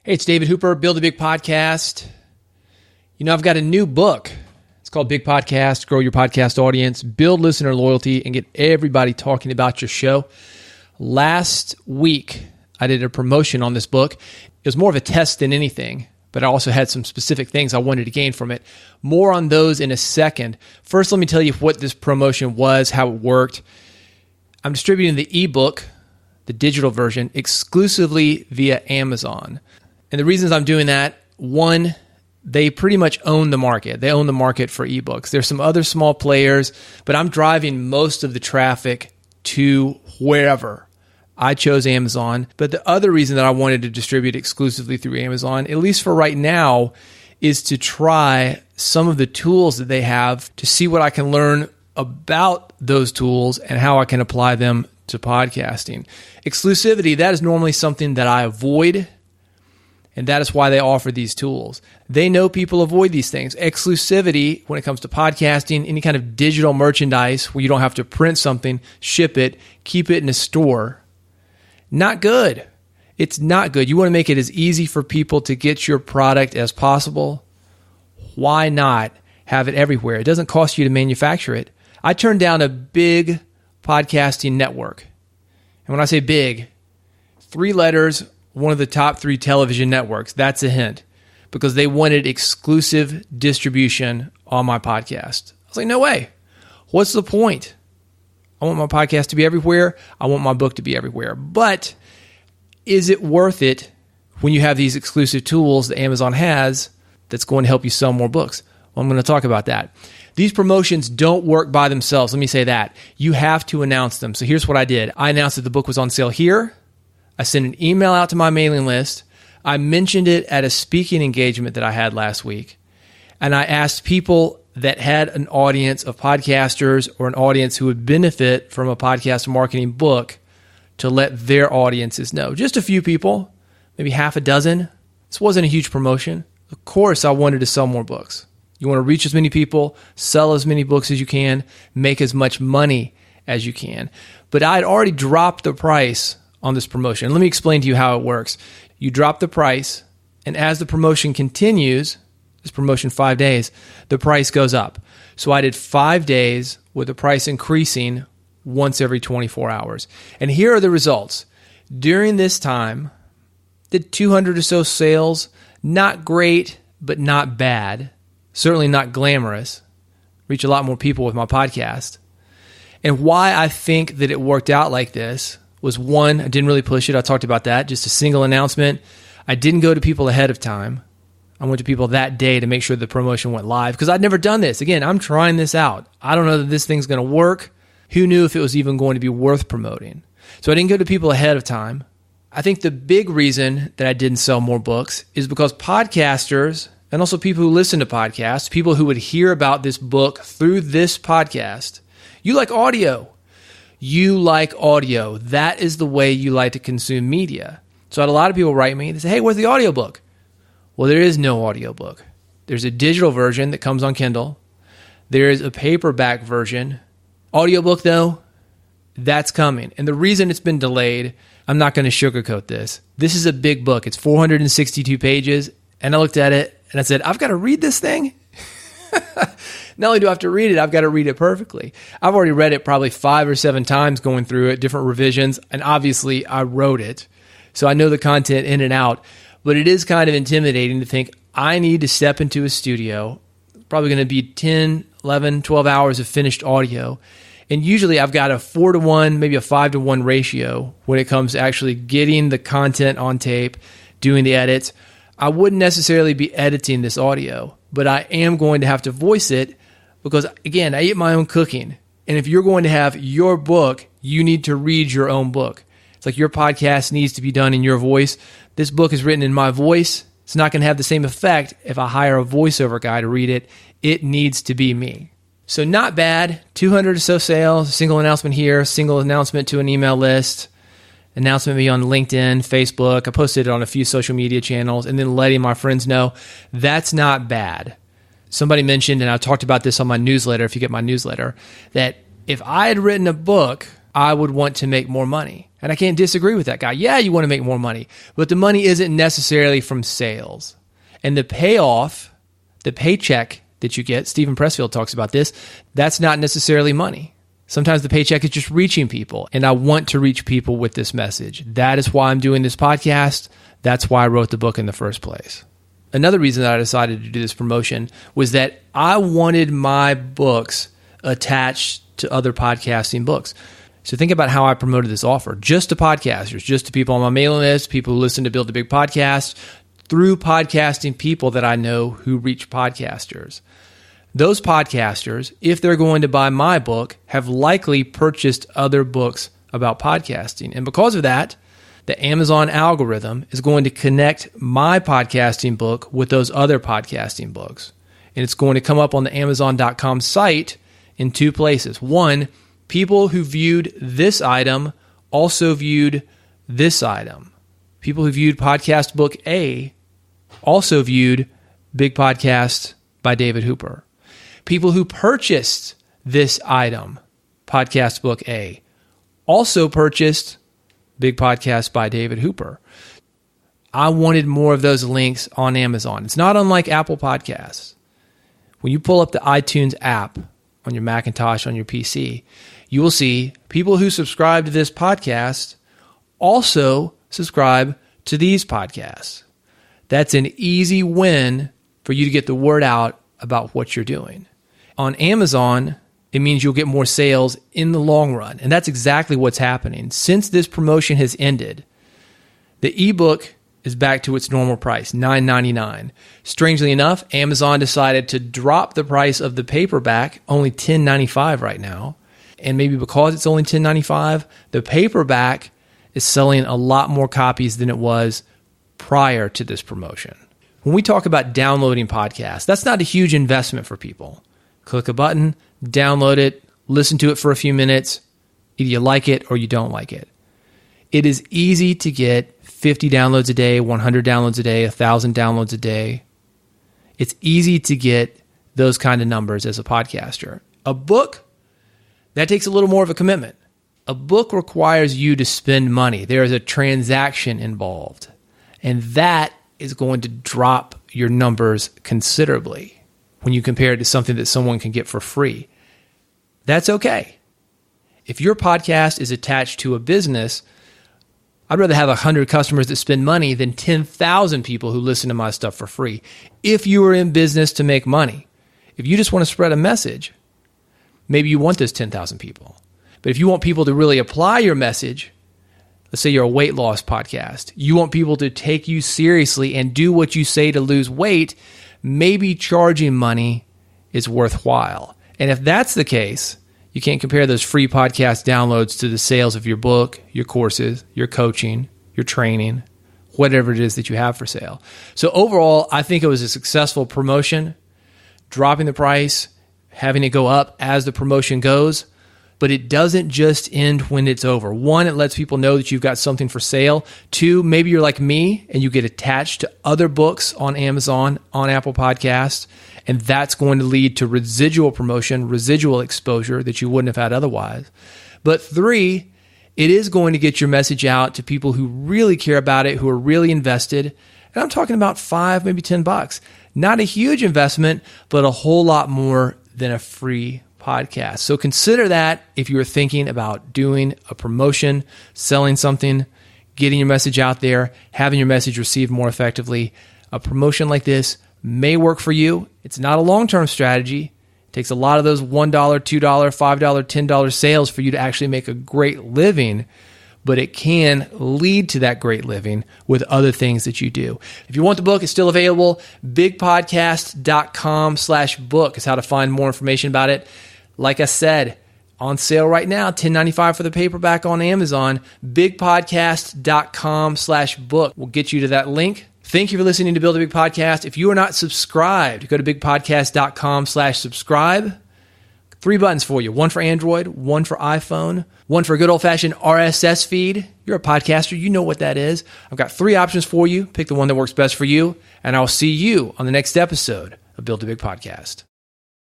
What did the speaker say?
Hey, it's David Hooper, Build a Big Podcast. I've got a new book. It's called Big Podcast, Grow Your Podcast Audience, Build Listener Loyalty, and Get Everybody Talking About Your Show. Last week, I did a promotion on this book. It was more of a test than anything, but I also had some specific things I wanted to gain from it. More on those in a second. First, let me tell you what this promotion was, how it worked. I'm distributing the ebook, the digital version, exclusively via Amazon. And the reasons I'm doing that, one, they pretty much own the market. They own the market for ebooks. There's some other small players, but I'm driving most of the traffic to wherever. I chose Amazon. But the other reason that I wanted to distribute exclusively through Amazon, at least for right now, is to try some of the tools that they have to see what I can learn about those tools and how I can apply them to podcasting. Exclusivity, that is normally something that I avoid. And that is why they offer these tools. They know people avoid these things. Exclusivity, when it comes to podcasting, any kind of digital merchandise where you don't have to print something, ship it, keep it in a store, not good. It's not good. You want to make it as easy for people to get your product as possible. Why not have it everywhere? It doesn't cost you to manufacture it. I turned down a big podcasting network. And when I say big, 3 letters, one of the top 3 television networks. That's a hint, because they wanted exclusive distribution on my podcast. I was like, no way. What's the point? I want my podcast to be everywhere. I want my book to be everywhere. But is it worth it when you have these exclusive tools that Amazon has that's going to help you sell more books? Well, I'm going to talk about that. These promotions don't work by themselves. Let me say that. You have to announce them. So here's what I did. I announced that the book was on sale here. I sent an email out to my mailing list. I mentioned it at a speaking engagement that I had last week. And I asked people that had an audience of podcasters or an audience who would benefit from a podcast marketing book to let their audiences know. Just a few people, maybe half a dozen. This wasn't a huge promotion. Of course, I wanted to sell more books. You want to reach as many people, sell as many books as you can, make as much money as you can. But I had already dropped the price on this promotion. Let me explain to you how it works. You drop the price, and as the promotion continues, this promotion 5 days, the price goes up. So I did 5 days with the price increasing once every 24 hours. And here are the results. During this time, did 200 or so sales. Not great, but not bad. Certainly not glamorous. Reach a lot more people with my podcast. And why I think that it worked out like this was, one, I didn't really push it. I talked about that. Just a single announcement. I didn't go to people ahead of time. I went to people that day to make sure the promotion went live because I'd never done this. Again, I'm trying this out. I don't know that this thing's going to work. Who knew if it was even going to be worth promoting? So I didn't go to people ahead of time. I think the big reason that I didn't sell more books is because podcasters and also people who listen to podcasts, people who would hear about this book through this podcast, you like audio. You like audio. That is the way you like to consume media. So I had a lot of people write me. They say, hey, where's the audiobook? Well, there is no audiobook. There's a digital version that comes on Kindle. There is a paperback version. Audiobook, though, that's coming. And the reason it's been delayed, I'm not going to sugarcoat this. This is a big book. It's 462 pages. And I looked at it and I said, I've got to read this thing? Not only do I have to read it, I've got to read it perfectly. I've already read it probably 5 or 7 times going through it, different revisions, and obviously I wrote it. So I know the content in and out, but it is kind of intimidating to think I need to step into a studio, probably going to be 10, 11, 12 hours of finished audio. And usually I've got a 4-to-1, maybe a 5-to-1 ratio when it comes to actually getting the content on tape, doing the edits. I wouldn't necessarily be editing this audio, but I am going to have to voice it because, again, I eat my own cooking. And if you're going to have your book, you need to read your own book. It's like your podcast needs to be done in your voice. This book is written in my voice. It's not going to have the same effect if I hire a voiceover guy to read it. It needs to be me. So not bad. 200 or so sales, a single announcement here, single announcement to an email list, announcement maybe on LinkedIn, Facebook. I posted it on a few social media channels, and then letting my friends know. That's not bad. Somebody mentioned, and I talked about this on my newsletter, if you get my newsletter, that if I had written a book, I would want to make more money. And I can't disagree with that guy. Yeah, you want to make more money, but the money isn't necessarily from sales. And the payoff, the paycheck that you get, Stephen Pressfield talks about this, that's not necessarily money. Sometimes the paycheck is just reaching people, and I want to reach people with this message. That is why I'm doing this podcast. That's why I wrote the book in the first place. Another reason that I decided to do this promotion was that I wanted my books attached to other podcasting books. So think about how I promoted this offer, just to podcasters, just to people on my mailing list, people who listen to Build a Big Podcast, through podcasting people that I know who reach podcasters. Those podcasters, if they're going to buy my book, have likely purchased other books about podcasting. And because of that, the Amazon algorithm is going to connect my podcasting book with those other podcasting books. And it's going to come up on the Amazon.com site in two places. One, people who viewed this item also viewed this item. People who viewed podcast book A also viewed Big Podcast by David Hooper. People who purchased this item, podcast book A, also purchased Big Podcast by David Hooper. I wanted more of those links on Amazon. It's not unlike Apple Podcasts. When you pull up the iTunes app on your Macintosh, on your PC, you will see people who subscribe to this podcast also subscribe to these podcasts. That's an easy win for you to get the word out about what you're doing. On Amazon, it means you'll get more sales in the long run. And that's exactly what's happening. Since this promotion has ended, the ebook is back to its normal price, $9.99. Strangely enough, Amazon decided to drop the price of the paperback, only $10.95 right now. And maybe because it's only $10.95, the paperback is selling a lot more copies than it was prior to this promotion. When we talk about downloading podcasts, that's not a huge investment for people. Click a button, download it, listen to it for a few minutes. Either you like it or you don't like it. It is easy to get 50 downloads a day, 100 downloads a day, 1,000 downloads a day. It's easy to get those kind of numbers as a podcaster. A book, that takes a little more of a commitment. A book requires you to spend money. There is a transaction involved. And that is going to drop your numbers considerably when you compare it to something that someone can get for free. That's okay. If your podcast is attached to a business, I'd rather have 100 customers that spend money than 10,000 people who listen to my stuff for free. If you are in business to make money, if you just want to spread a message, maybe you want those 10,000 people. But if you want people to really apply your message, let's say you're a weight loss podcast, you want people to take you seriously and do what you say to lose weight, maybe charging money is worthwhile. And if that's the case, you can't compare those free podcast downloads to the sales of your book, your courses, your coaching, your training, whatever it is that you have for sale. So overall, I think it was a successful promotion, dropping the price, having it go up as the promotion goes. But it doesn't just end when it's over. One, it lets people know that you've got something for sale. Two, maybe you're like me and you get attached to other books on Amazon, on Apple Podcasts, and that's going to lead to residual promotion, residual exposure that you wouldn't have had otherwise. But three, it is going to get your message out to people who really care about it, who are really invested. And I'm talking about $5, maybe $10. Not a huge investment, but a whole lot more than a free podcast. So consider that if you are thinking about doing a promotion, selling something, getting your message out there, having your message received more effectively. A promotion like this may work for you. It's not a long-term strategy. It takes a lot of those $1, $2, $5, $10 sales for you to actually make a great living, but it can lead to that great living with other things that you do. If you want the book, it's still available. bigpodcast.com/book is how to find more information about it. Like I said, on sale right now, $10.95 for the paperback on Amazon. bigpodcast.com/book will get you to that link. Thank you for listening to Build a Big Podcast. If you are not subscribed, go to bigpodcast.com/subscribe. 3 buttons for you. One for Android, one for iPhone, one for a good old-fashioned RSS feed. You're a podcaster. You know what that is. I've got 3 options for you. Pick the one that works best for you, and I'll see you on the next episode of Build a Big Podcast.